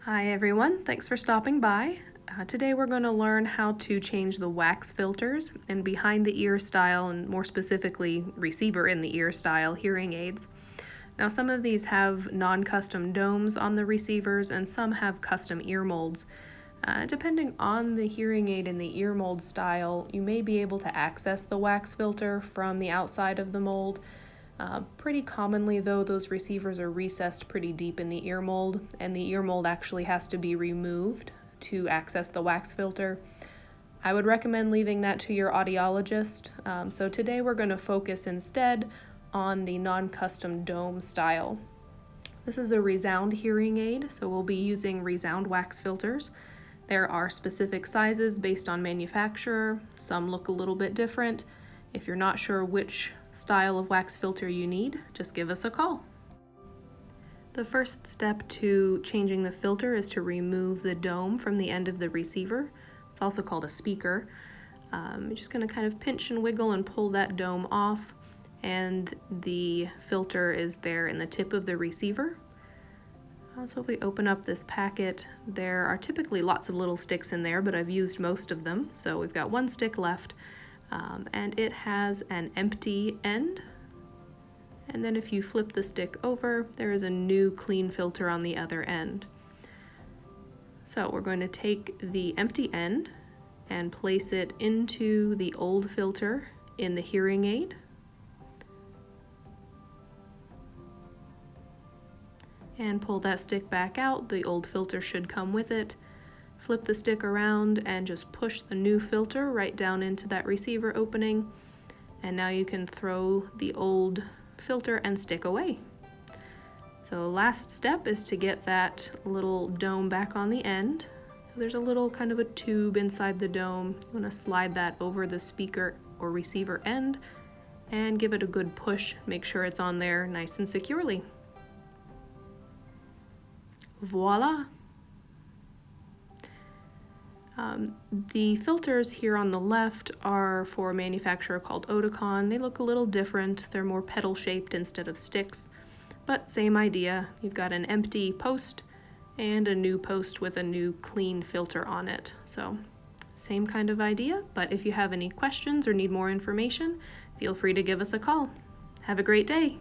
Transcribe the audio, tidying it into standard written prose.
Hi everyone, thanks for stopping by. Today we're going to learn how to change the wax filters and behind the ear style, and more specifically receiver in the ear style hearing aids. Now some of these have non-custom domes on the receivers and some have custom ear molds. Depending on the hearing aid and the ear mold style, you may be able to access the wax filter from the outside of the mold. Pretty commonly though, those receivers are recessed pretty deep in the ear mold, and the ear mold actually has to be removed to access the wax filter. I would recommend leaving that to your audiologist. So today we're going to focus instead on the non-custom dome style. This is a resound hearing aid, so we'll be using resound wax filters. There are specific sizes based on manufacturer. Some look a little bit different. If you're not sure which style of wax filter you need, just give us a call. The first step to changing the filter is to remove the dome from the end of the receiver. It's also called a speaker. You're just going to kind of pinch and wiggle and pull that dome off, and the filter is there in the tip of the receiver. So if we open up this packet, there are typically lots of little sticks in there, but I've used most of them. So we've got one stick left, and it has an empty end. And then if you flip the stick over, there is a new clean filter on the other end. So we're going to take the empty end and place it into the old filter in the hearing aid. And pull that stick back out. The old filter should come with it. Flip the stick around and just push the new filter right down into that receiver opening. And now you can throw the old filter and stick away. So last step is to get that little dome back on the end. So there's a little kind of a tube inside the dome. You want to slide that over the speaker or receiver end and give it a good push. Make sure it's on there nice and securely. Voila! The filters here on the left are for a manufacturer called Oticon. They look a little different. They're more petal shaped instead of sticks, but same idea. You've got an empty post and a new post with a new clean filter on it. So same kind of idea, but if you have any questions or need more information, feel free to give us a call. Have a great day.